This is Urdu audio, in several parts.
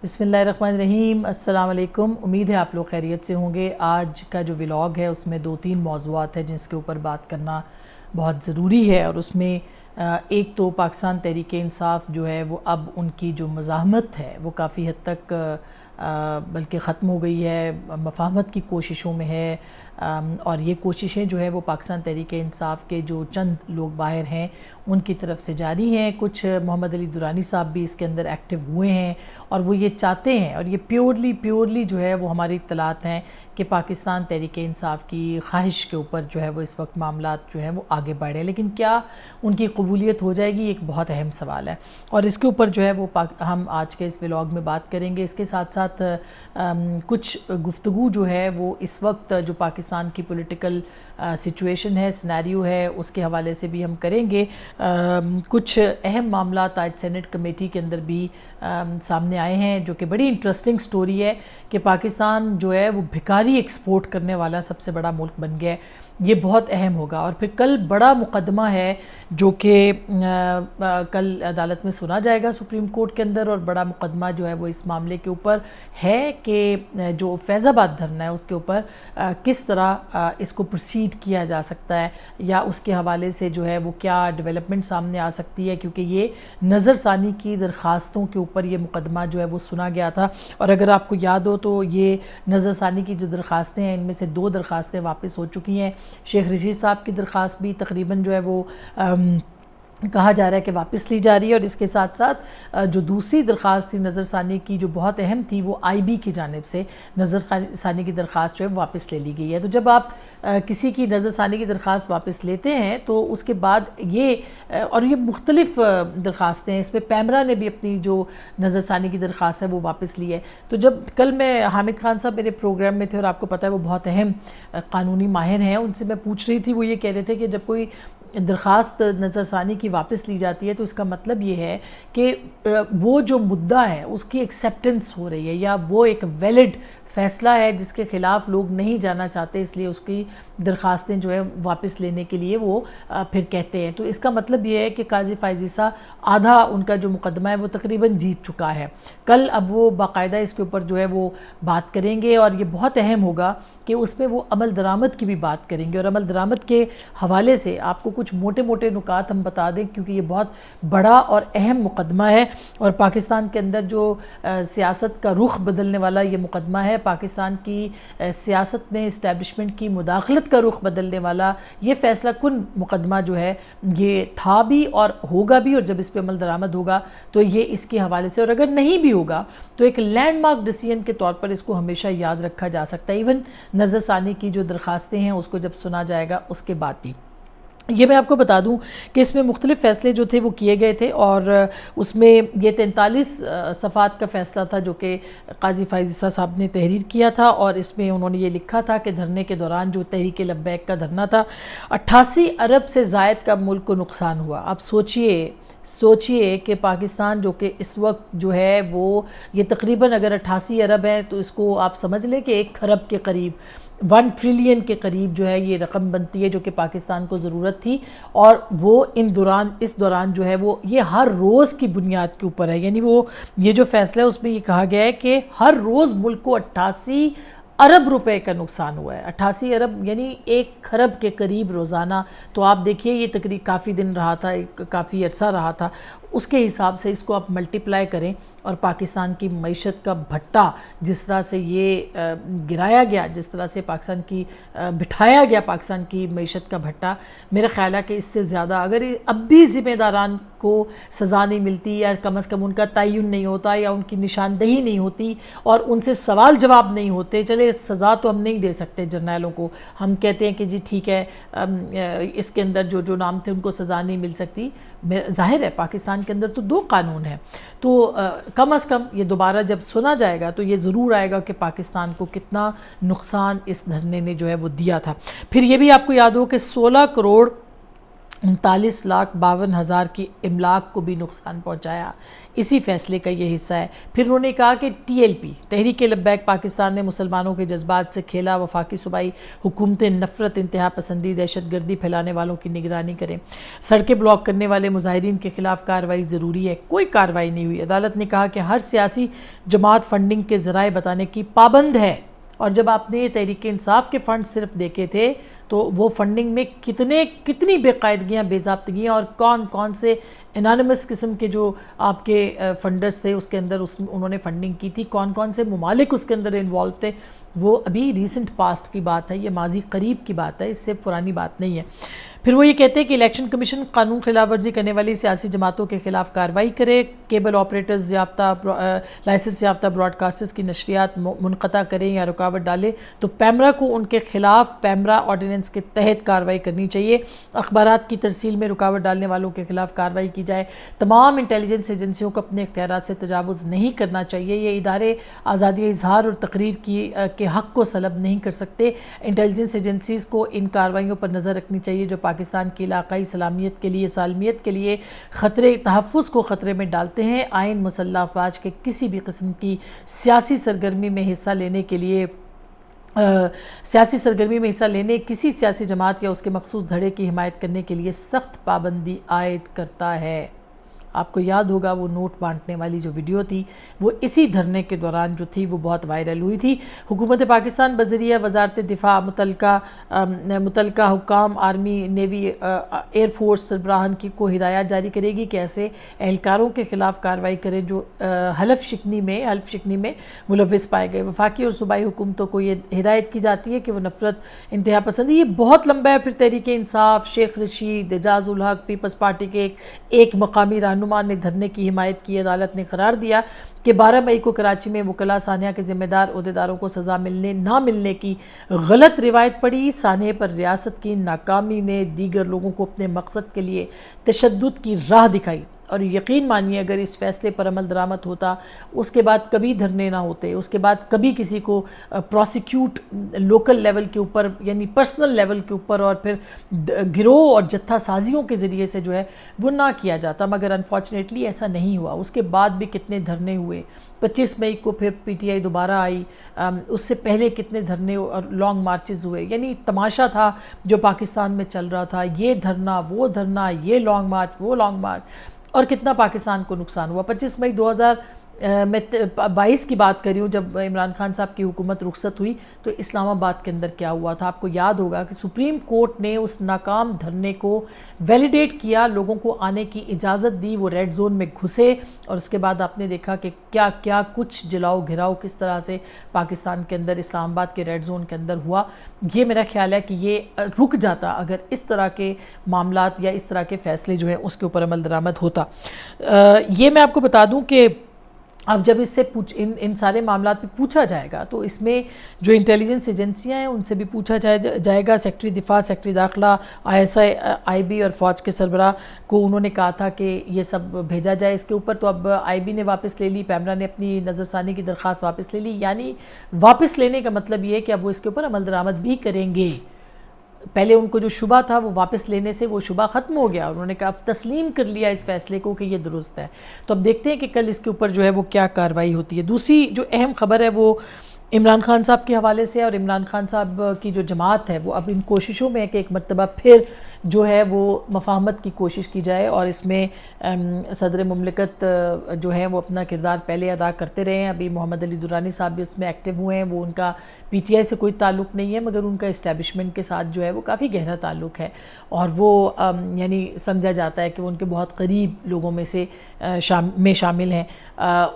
بسم اللہ الرحمن الرحیم۔ السلام علیکم، امید ہے آپ لوگ خیریت سے ہوں گے۔ آج کا جو ولاگ ہے اس میں 2-3 موضوعات ہیں جس کے اوپر بات کرنا بہت ضروری ہے، اور اس میں ایک تو پاکستان تحریک انصاف جو ہے وہ اب ان کی جو مزاحمت ہے وہ کافی حد تک بلکہ ختم ہو گئی ہے، مفاہمت کی کوششوں میں ہے، اور یہ کوششیں جو ہے وہ پاکستان تحریک انصاف کے جو چند لوگ باہر ہیں ان کی طرف سے جاری ہیں۔ کچھ محمد علی درانی صاحب بھی اس کے اندر ایکٹیو ہوئے ہیں، اور وہ یہ چاہتے ہیں، اور یہ پیورلی جو ہے وہ ہماری اطلاعات ہیں کہ پاکستان تحریک انصاف کی خواہش کے اوپر جو ہے وہ اس وقت معاملات جو ہیں وہ آگے بڑھے، لیکن کیا ان کی قبولیت ہو جائے گی، ایک بہت اہم سوال ہے، اور اس کے اوپر جو ہے وہ ہم آج کے اس ولاگ میں بات کریں گے۔ اس کے ساتھ ساتھ کچھ گفتگو جو ہے وہ اس وقت جو پاکستان کی پولیٹیکل سچویشن ہے، سینیریو ہے، اس کے حوالے سے بھی ہم کریں گے۔ کچھ اہم معاملات آج سینٹ کمیٹی کے اندر بھی سامنے آئے ہیں، جو کہ بڑی انٹرسٹنگ سٹوری ہے کہ پاکستان جو ہے وہ بھکاری ایکسپورٹ کرنے والا سب سے بڑا ملک بن گیا ہے۔ یہ بہت اہم ہوگا، اور پھر کل بڑا مقدمہ ہے جو کہ کل عدالت میں سنا جائے گا سپریم کورٹ کے اندر، اور بڑا مقدمہ جو ہے وہ اس معاملے کے اوپر ہے کہ جو فیض آباد دھرنا ہے اس کے اوپر کس طرح اس کو پروسیڈ کیا جا سکتا ہے، یا اس کے حوالے سے جو ہے وہ کیا ڈیولپمنٹ سامنے آ سکتی ہے، کیونکہ یہ نظر ثانی کی درخواستوں کے اوپر یہ مقدمہ جو ہے وہ سنا گیا تھا، اور اگر آپ کو یاد ہو تو یہ نظر ثانی کی جو درخواستیں ہیں ان میں سے 2 درخواستیں واپس ہو چکی ہیں۔ شیخ رشید صاحب کی درخواست بھی تقریباً جو ہے وہ کہا جا رہا ہے کہ واپس لی جا رہی ہے، اور اس کے ساتھ ساتھ جو دوسری درخواست تھی نظر ثانی کی جو بہت اہم تھی، وہ آئی بی کی جانب سے نظر ثانی کی درخواست جو ہے واپس لے لی گئی ہے۔ تو جب آپ کسی کی نظر ثانی کی درخواست واپس لیتے ہیں تو اس کے بعد یہ مختلف درخواستیں ہیں، اس میں پیمرا نے بھی اپنی جو نظر ثانی کی درخواست ہے وہ واپس لی ہے۔ تو جب کل میں حامد خان صاحب میرے پروگرام میں تھے، اور آپ کو پتہ ہے وہ بہت اہم قانونی ماہر ہیں، ان سے میں پوچھ رہی تھی، وہ یہ کہہ رہے تھے کہ جب کوئی درخواست نظر ثانی کی واپس لی جاتی ہے تو اس کا مطلب یہ ہے کہ وہ جو مدعا ہے اس کی ایکسیپٹنس ہو رہی ہے، یا وہ ایک ویلڈ فیصلہ ہے جس کے خلاف لوگ نہیں جانا چاہتے، اس لیے اس کی درخواستیں جو ہے واپس لینے کے لیے وہ پھر کہتے ہیں۔ تو اس کا مطلب یہ ہے کہ قاضی فائز عیسیٰ آدھا ان کا جو مقدمہ ہے وہ تقریباً جیت چکا ہے۔ کل اب وہ باقاعدہ اس کے اوپر جو ہے وہ بات کریں گے، اور یہ بہت اہم ہوگا کہ اس میں وہ عمل درآمد کی بھی بات کریں گے، اور عمل درآمد کے حوالے سے آپ کو کچھ موٹے نکات ہم بتا دیں، کیونکہ یہ بہت بڑا اور اہم مقدمہ ہے، اور پاکستان کے اندر جو سیاست کا رخ بدلنے والا یہ مقدمہ ہے، پاکستان کی سیاست میں اسٹیبلشمنٹ کی مداخلت کا رخ بدلنے والا یہ فیصلہ کن مقدمہ جو ہے یہ تھا بھی اور ہوگا بھی، اور جب اس پہ عمل درآمد ہوگا تو یہ اس کے حوالے سے، اور اگر نہیں بھی ہوگا تو ایک لینڈ مارک ڈیسیژن کے طور پر اس کو ہمیشہ یاد رکھا جا سکتا ہے، ایون نظر ثانی کی جو درخواستیں ہیں اس کو جب سنا جائے گا اس کے بعد بھی۔ یہ میں آپ کو بتا دوں کہ اس میں مختلف فیصلے جو تھے وہ کیے گئے تھے، اور اس میں یہ 43 صفحات کا فیصلہ تھا جو کہ قاضی فائز عیسیٰ صاحب نے تحریر کیا تھا، اور اس میں انہوں نے یہ لکھا تھا کہ دھرنے کے دوران جو تحریک لبیک کا دھرنا تھا، 88 ارب سے زائد کا ملک کو نقصان ہوا۔ اب سوچئے کہ پاکستان جو کہ اس وقت جو ہے وہ یہ تقریباً اگر 88 ارب ہے تو اس کو آپ سمجھ لیں کہ 1 خرب کے قریب، 1 ٹریلین کے قریب جو ہے یہ رقم بنتی ہے جو کہ پاکستان کو ضرورت تھی، اور وہ اس دوران جو ہے وہ یہ ہر روز کی بنیاد کے اوپر ہے، یعنی وہ یہ جو فیصلہ ہے اس میں یہ کہا گیا ہے کہ ہر روز ملک کو 88 ارب روپے کا نقصان ہوا ہے۔ 88 ارب یعنی 1 خرب کے قریب روزانہ، تو آپ دیکھیے یہ تقریباً کافی دن رہا تھا، کافی عرصہ رہا تھا، اس کے حساب سے اس کو آپ ملٹیپلائی کریں، اور پاکستان کی معیشت کا بھٹا جس طرح سے یہ گرایا گیا، جس طرح سے بٹھایا گیا پاکستان کی معیشت کا بھٹا، میرا خیال ہے کہ اس سے زیادہ اگر اب بھی ذمہ داران کو سزا نہیں ملتی، یا کم از کم ان کا تعین نہیں ہوتا، یا ان کی نشاندہی نہیں ہوتی، اور ان سے سوال جواب نہیں ہوتے، چلے سزا تو ہم نہیں دے سکتے جرنیلوں کو، ہم کہتے ہیں کہ جی ٹھیک ہے اس کے اندر جو نام تھے ان کو سزا نہیں مل سکتی، ظاہر ہے پاکستان کے اندر تو 2 قانون ہیں، تو کم از کم یہ دوبارہ جب سنا جائے گا تو یہ ضرور آئے گا کہ پاکستان کو کتنا نقصان اس دھرنے نے جو ہے وہ دیا تھا۔ پھر یہ بھی آپ کو یاد ہو کہ 16 کروڑ 39,52,000 کی املاک کو بھی نقصان پہنچایا۔ اسی فیصلے کا یہ حصہ ہے۔ پھر انہوں نے کہا کہ TLP تحریک لبیک پاکستان نے مسلمانوں کے جذبات سے کھیلا، وفاقی صوبائی حکومتیں نفرت، انتہا پسندی، دہشت گردی پھیلانے والوں کی نگرانی کریں، سڑکیں بلاک کرنے والے مظاہرین کے خلاف کارروائی ضروری ہے۔ کوئی کارروائی نہیں ہوئی۔ عدالت نے کہا کہ ہر سیاسی جماعت فنڈنگ کے ذرائع بتانے کی پابند ہے، اور جب آپ نے تحریک انصاف کے فنڈ صرف دیکھے تھے تو وہ فنڈنگ میں کتنی بے قاعدگیاں، بے ضابطگیاں اور کون سے انانیمس قسم کے جو آپ کے فنڈرز تھے اس کے اندر انہوں نے فنڈنگ کی تھی، کون سے ممالک اس کے اندر انوالو تھے، وہ ابھی ریسنٹ پاسٹ کی بات ہے، یہ ماضی قریب کی بات ہے، اس سے پرانی بات نہیں ہے۔ پھر وہ یہ کہتے ہیں کہ الیکشن کمیشن قانون خلاف ورزی کرنے والی سیاسی جماعتوں کے خلاف کارروائی کرے، کیبل آپریٹرز لائسنس یافتہ براڈ کاسٹرز کی نشریات منقطع کریں یا رکاوٹ ڈالے تو پیمرا کو ان کے خلاف پیمرا آرڈیننس کے تحت کارروائی کرنی چاہیے، اخبارات کی ترسیل میں رکاوٹ ڈالنے والوں کے خلاف کارروائی کی جائے، تمام انٹیلیجنس ایجنسیوں کو اپنے اختیارات سے تجاوز نہیں کرنا چاہیے، یہ ادارے آزادی اظہار اور تقریر کے حق کو سلب نہیں کر سکتے، انٹیلیجنس ایجنسیز کو ان کارروائیوں پر نظر رکھنی چاہیے جو پاکستان کی علاقائی سالمیت کے لیے تحفظ کو خطرے میں ڈالتے ہیں، آئین مسلح افواج کے کسی بھی قسم کی سیاسی سرگرمی میں حصہ لینے کسی سیاسی جماعت یا اس کے مخصوص دھڑے کی حمایت کرنے کے لیے سخت پابندی عائد کرتا ہے۔ آپ کو یاد ہوگا وہ نوٹ بانٹنے والی جو ویڈیو تھی وہ اسی دھرنے کے دوران جو تھی وہ بہت وائرل ہوئی تھی۔ حکومت پاکستان بذریعہ وزارت دفاع متعلقہ حکام، آرمی، نیوی، ایئر فورس سربراہان کو ہدایات جاری کرے گی کہ ایسے اہلکاروں کے خلاف کارروائی کریں جو حلف شکنی میں ملوث پائے گئے۔ وفاقی اور صوبائی حکومتوں کو یہ ہدایت کی جاتی ہے کہ وہ نفرت، انتہا پسندی، یہ بہت لمبا ہے، پھر تحریک انصاف، شیخ رشید، اعجاز الحق، پیپلز پارٹی کے ایک مقامی رہنما نے دھرنے کی حمایت کی۔ عدالت نے قرار دیا کہ 12 مئی کو کراچی میں وکلاء ثانیہ کے ذمہ دار عہدیداروں کو سزا نہ ملنے کی غلط روایت پڑی۔ ثانیہ پر ریاست کی ناکامی نے دیگر لوگوں کو اپنے مقصد کے لیے تشدد کی راہ دکھائی، اور یقین مانیے اگر اس فیصلے پر عمل درآمد ہوتا، اس کے بعد کبھی دھرنے نہ ہوتے، اس کے بعد کبھی کسی کو پروسیکیوٹ لوکل لیول کے اوپر یعنی پرسنل لیول کے اوپر اور پھر گروہ اور جتھا سازیوں کے ذریعے سے جو ہے وہ نہ کیا جاتا، مگر انفارچونیٹلی ایسا نہیں ہوا۔ اس کے بعد بھی کتنے دھرنے ہوئے، 25 مئی کو پھر PTI دوبارہ آئی، اس سے پہلے کتنے دھرنے اور لانگ مارچز ہوئے، یعنی تماشا تھا جو پاکستان میں چل رہا تھا، یہ دھرنا وہ دھرنا، یہ لانگ مارچ وہ لانگ مارچ، اور کتنا پاکستان کو نقصان ہوا۔ 25 مئی 2022 کی بات کر رہی ہوں، جب عمران خان صاحب کی حکومت رخصت ہوئی تو اسلام آباد کے اندر کیا ہوا تھا، آپ کو یاد ہوگا کہ سپریم کورٹ نے اس ناکام دھرنے کو ویلیڈیٹ کیا، لوگوں کو آنے کی اجازت دی، وہ ریڈ زون میں گھسے، اور اس کے بعد آپ نے دیکھا کہ کیا کچھ جلاؤ گھراؤ کس طرح سے پاکستان کے اندر اسلام آباد کے ریڈ زون کے اندر ہوا۔ یہ میرا خیال ہے کہ یہ رک جاتا اگر اس طرح کے معاملات یا اس طرح کے فیصلے جو ہیں اس کے اوپر عمل درآمد ہوتا۔ یہ میں آپ کو بتا دوں کہ اب جب اس سے ان سارے معاملات پہ پوچھا جائے گا تو اس میں جو انٹیلیجنس ایجنسیاں ہیں ان سے بھی پوچھا جائے گا۔ سیکٹری دفاع، سیکٹری داخلہ، ISI، IB اور فوج کے سربراہ کو انہوں نے کہا تھا کہ یہ سب بھیجا جائے اس کے اوپر، تو اب IB نے واپس لے لی، پیمرا نے اپنی نظر ثانی کی درخواست واپس لے لی، یعنی واپس لینے کا مطلب یہ ہے کہ اب وہ اس کے اوپر عمل درآمد بھی کریں گے۔ پہلے ان کو جو شبہ تھا وہ واپس لینے سے وہ شبہ ختم ہو گیا، انہوں نے کہا تسلیم کر لیا اس فیصلے کو کہ یہ درست ہے۔ تو اب دیکھتے ہیں کہ کل اس کے اوپر جو ہے وہ کیا کارروائی ہوتی ہے۔ دوسری جو اہم خبر ہے وہ عمران خان صاحب کے حوالے سے، اور عمران خان صاحب کی جو جماعت ہے وہ اب ان کوششوں میں ہے کہ ایک مرتبہ پھر جو ہے وہ مفاہمت کی کوشش کی جائے، اور اس میں صدر مملکت جو ہیں وہ اپنا کردار پہلے ادا کرتے رہے ہیں۔ ابھی محمد علی درانی صاحب بھی اس میں ایکٹیو ہوئے ہیں، وہ ان کا PTI سے کوئی تعلق نہیں ہے مگر ان کا اسٹیبلشمنٹ کے ساتھ جو ہے وہ کافی گہرا تعلق ہے، اور وہ یعنی سمجھا جاتا ہے کہ وہ ان کے بہت قریب لوگوں میں سے شامل ہیں۔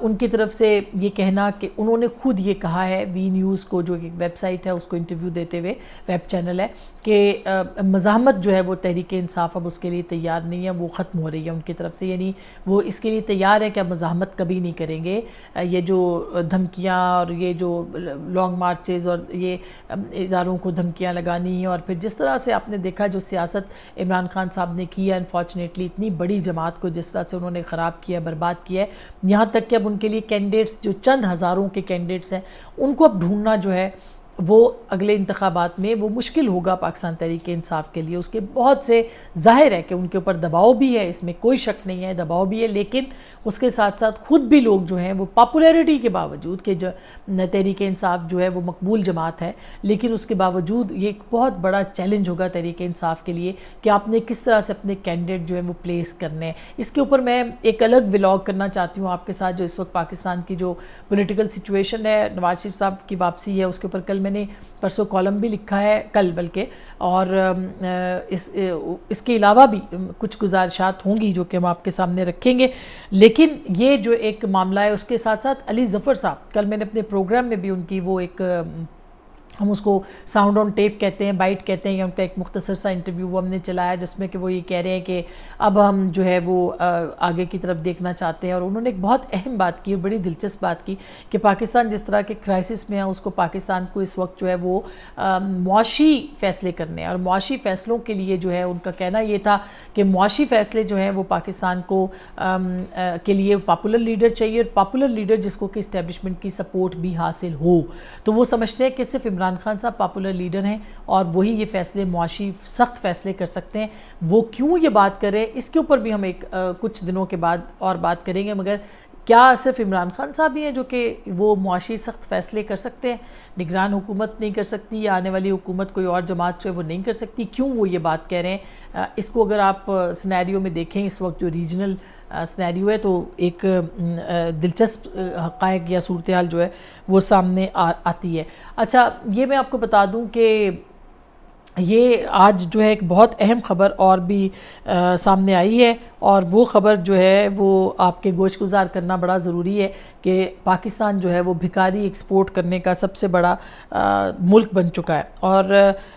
ان کی طرف سے یہ کہنا کہ انہوں نے خود یہ کہا ہے وی نیوز کو، جو ایک ویب سائٹ ہے اس کو انٹرویو دیتے ہوئے، ویب چینل ہے، کہ مزاحمت جو ہے وہ تحریک انصاف اب اس کے لیے تیار نہیں ہے، وہ ختم ہو رہی ہے ان کی طرف سے، یعنی وہ اس کے لیے تیار ہے کہ اب مزاحمت کبھی نہیں کریں گے۔ یہ جو دھمکیاں اور یہ جو لانگ مارچز اور یہ اداروں کو دھمکیاں لگانی، اور پھر جس طرح سے آپ نے دیکھا جو سیاست عمران خان صاحب نے کی ہے، انفارچونیٹلی اتنی بڑی جماعت کو جس طرح سے انہوں نے خراب کیا، برباد کیا ہے، یہاں تک کہ اب ان کے لیے کینڈیڈیٹس جو چند ہزاروں کے کینڈیڈیٹس ہیں ان کو اب ڈھونڈنا جو ہے وہ اگلے انتخابات میں وہ مشکل ہوگا پاکستان تحریک انصاف کے لیے. اس کے بہت سے ظاہر ہے کہ ان کے اوپر دباؤ بھی ہے, اس میں کوئی شک نہیں ہے, دباؤ بھی ہے, لیکن اس کے ساتھ ساتھ خود بھی لوگ جو ہیں وہ پاپولیرٹی کے باوجود کہ جو تحریک انصاف جو ہے وہ مقبول جماعت ہے, لیکن اس کے باوجود یہ ایک بہت بڑا چیلنج ہوگا تحریک انصاف کے لیے کہ آپ نے کس طرح سے اپنے کینڈیڈیٹ جو ہے وہ پلیس کرنے ہیں. اس کے اوپر میں ایک الگ ولاگ کرنا چاہتی ہوں آپ کے ساتھ, جو اس وقت پاکستان کی جو پولیٹیکل سچویشن ہے, نواز شریف صاحب کی واپسی ہے, اس کے اوپر کل میں نے پرسوں کالم بھی لکھا ہے, کل بلکہ, اور اس کے علاوہ بھی کچھ گزارشات ہوں گی جو کہ ہم آپ کے سامنے رکھیں گے. لیکن یہ جو ایک معاملہ ہے, اس کے ساتھ ساتھ علی ظفر صاحب, کل میں نے اپنے پروگرام میں بھی ان کی وہ ایک, ہم اس کو ساؤنڈ آن ٹیپ کہتے ہیں, بائٹ کہتے ہیں, یا ان کا ایک مختصر سا انٹرویو وہ ہم نے چلایا جس میں کہ وہ یہ کہہ رہے ہیں کہ اب ہم جو ہے وہ آگے کی طرف دیکھنا چاہتے ہیں. اور انہوں نے ایک بہت اہم بات کی, بڑی دلچسپ بات کی, کہ پاکستان جس طرح کے کرائسس میں ہے, اس کو پاکستان کو اس وقت جو ہے وہ معاشی فیصلے کرنے ہیں, اور معاشی فیصلوں کے لیے جو ہے ان کا کہنا یہ تھا کہ معاشی فیصلے جو ہیں وہ پاکستان کو کے لیے پاپولر لیڈر چاہیے, اور پاپولر لیڈر جس کو کہ اسٹیبلشمنٹ کی سپورٹ بھی حاصل ہو. تو وہ سمجھتے ہیں کہ صرف عمران خان صاحب پاپولر لیڈر ہیں اور وہی یہ فیصلے معاشی سخت فیصلے کر سکتے ہیں. وہ کیوں یہ بات کر رہے ہیں, اس کے اوپر بھی ہم ایک کچھ دنوں کے بعد اور بات کریں گے. مگر کیا صرف عمران خان صاحب ہی ہیں جو کہ وہ معاشی سخت فیصلے کر سکتے ہیں, نگران حکومت نہیں کر سکتی, یا آنے والی حکومت کوئی اور جماعت جو ہے وہ نہیں کر سکتی؟ کیوں وہ یہ بات کہہ رہے ہیں؟ اس کو اگر آپ سینیریو میں دیکھیں, اس وقت جو ریجنل سینیریو ہے, تو ایک دلچسپ حقائق یا صورتحال جو ہے وہ سامنے آتی ہے. اچھا, یہ میں آپ کو بتا دوں کہ یہ آج جو ہے ایک بہت اہم خبر اور بھی سامنے آئی ہے, اور وہ خبر جو ہے وہ آپ کے گوش گزار کرنا بڑا ضروری ہے کہ پاکستان جو ہے وہ بھکاری ایکسپورٹ کرنے کا سب سے بڑا ملک بن چکا ہے. اور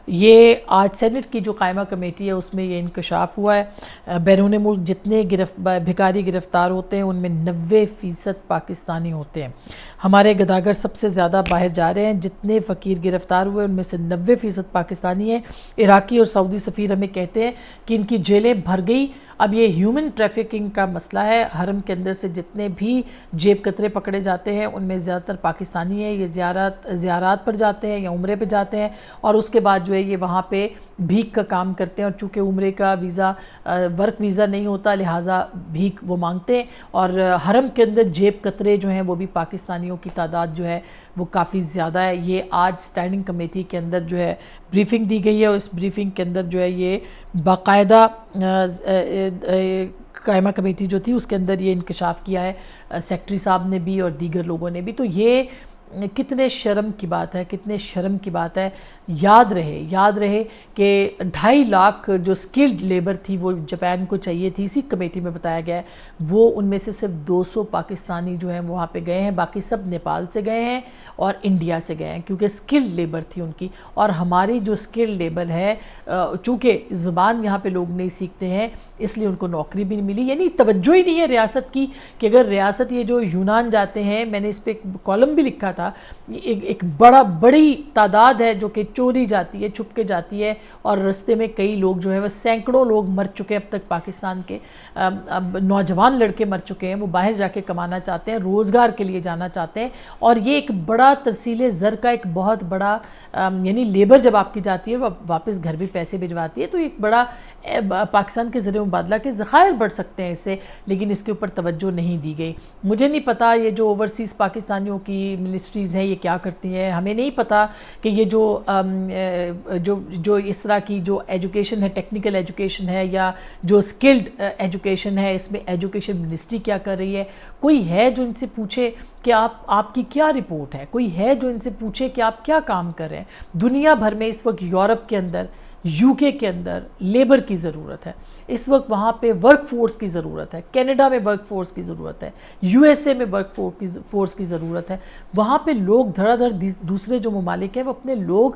یہ آج سینٹ کی جو قائمہ کمیٹی ہے اس میں یہ انکشاف ہوا ہے. بیرون ملک جتنے بھکاری گرفتار ہوتے ہیں ان میں 90% پاکستانی ہوتے ہیں. ہمارے گداگر سب سے زیادہ باہر جا رہے ہیں. جتنے فقیر گرفتار ہوئے ان میں سے 90% پاکستانی ہیں. عراقی اور سعودی سفیر ہمیں کہتے ہیں کہ ان کی جیلیں بھر گئی. اب یہ ہیومن ٹریفکنگ کا مسئلہ ہے. حرم کے اندر سے جتنے بھی جیب کترے پکڑے جاتے ہیں ان میں زیادہ تر پاکستانی ہیں. یہ زیارات پر جاتے ہیں یا عمرے پہ جاتے ہیں, اور اس کے بعد جو ہے یہ وہاں پہ بھیک کا کام کرتے ہیں. اور چونکہ عمرے کا ویزا ورک ویزا نہیں ہوتا, لہٰذا بھیک وہ مانگتے ہیں. اور حرم کے اندر جیب کترے جو ہیں وہ بھی پاکستانیوں کی تعداد جو ہے وہ کافی زیادہ ہے. یہ آج اسٹینڈنگ کمیٹی کے اندر جو ہے بریفنگ دی گئی ہے, اور اس بریفنگ کے اندر جو ہے یہ باقاعدہ قائمہ کمیٹی جو تھی اس کے اندر یہ انکشاف کیا ہے سیکٹری صاحب نے بھی اور دیگر لوگوں نے بھی. تو یہ کتنے شرم کی بات ہے, کتنے شرم کی بات ہے. یاد رہے کہ 2.5 لاکھ جو سکلڈ لیبر تھی وہ جاپان کو چاہیے تھی, اسی کمیٹی میں بتایا گیا ہے, وہ ان میں سے صرف 200 پاکستانی جو ہیں وہاں پہ گئے ہیں. باقی سب نیپال سے گئے ہیں اور انڈیا سے گئے ہیں, کیونکہ سکلڈ لیبر تھی ان کی. اور ہماری جو سکلڈ لیبر ہے, چونکہ زبان یہاں پہ لوگ نہیں سیکھتے ہیں اس لیے ان کو نوکری بھی نہیں ملی. یعنی توجہ ہی نہیں ہے ریاست کی کہ اگر ریاست یہ جو یونان جاتے ہیں, میں نے اس پہ ایک کالم بھی لکھا تھا, ایک بڑی تعداد ہے جو کہ چوری جاتی ہے, چھپ کے جاتی ہے, اور رستے میں کئی لوگ جو ہیں وہ سینکڑوں لوگ مر چکے ہیں اب تک. پاکستان کے نوجوان لڑکے مر چکے ہیں, وہ باہر جا کے کمانا چاہتے ہیں, روزگار کے لیے جانا چاہتے ہیں. اور یہ ایک بڑا ترسیل زر کا ایک بہت بڑا یعنی لیبر جب آپ کی جاتی ہے وہ واپس گھر بھی پیسے بھجواتی ہے, تو ایک بڑا پاکستان کے زر مبادلہ کے ذخائر بڑھ سکتے ہیں اس سے, لیکن اس کے اوپر توجہ نہیں دی گئی. مجھے نہیں پتا یہ جو اوورسیز پاکستانیوں کی منسٹریز ہیں یہ کیا کرتی ہیں, ہمیں نہیں پتا کہ یہ جو اس طرح کی جو ایجوکیشن ہے, ٹیکنیکل ایجوکیشن ہے یا جو سکلڈ ایجوکیشن ہے, اس میں ایجوکیشن منسٹری کیا کر رہی ہے. کوئی ہے جو ان سے پوچھے کہ آپ کی کیا رپورٹ ہے؟ کوئی ہے جو ان سے پوچھے کہ آپ کیا کام کر رہے ہیں؟ دنیا بھر میں اس وقت یورپ کے اندر, یو کے اندر لیبر کی ضرورت ہے. اس وقت وہاں پہ ورک فورس کی ضرورت ہے. کینیڈا میں ورک فورس کی ضرورت ہے. یو ایس اے میں ورک فورس کی ضرورت ہے. وہاں پہ لوگ دھڑا دھڑ دوسرے جو ممالک ہیں وہ اپنے لوگ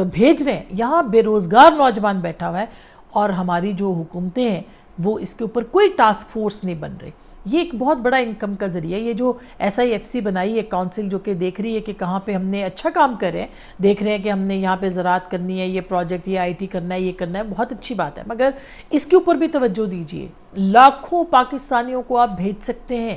بھیج رہے ہیں. یہاں بے روزگار نوجوان بیٹھا ہوا ہے, اور ہماری جو حکومتیں ہیں وہ اس کے اوپر کوئی ٹاسک فورس نہیں بن رہی. یہ ایک بہت بڑا انکم کا ذریعہ ہے. یہ جو SIFC بنائی ہے کونسل, جو کہ دیکھ رہی ہے کہ کہاں پہ ہم نے اچھا کام کر رہے ہیں, دیکھ رہے ہیں کہ ہم نے یہاں پہ زراعت کرنی ہے, یہ پروجیکٹ, یہ IT کرنا ہے, یہ کرنا ہے, بہت اچھی بات ہے, مگر اس کے اوپر بھی توجہ دیجیے. لاکھوں پاکستانیوں کو آپ بھیج سکتے ہیں,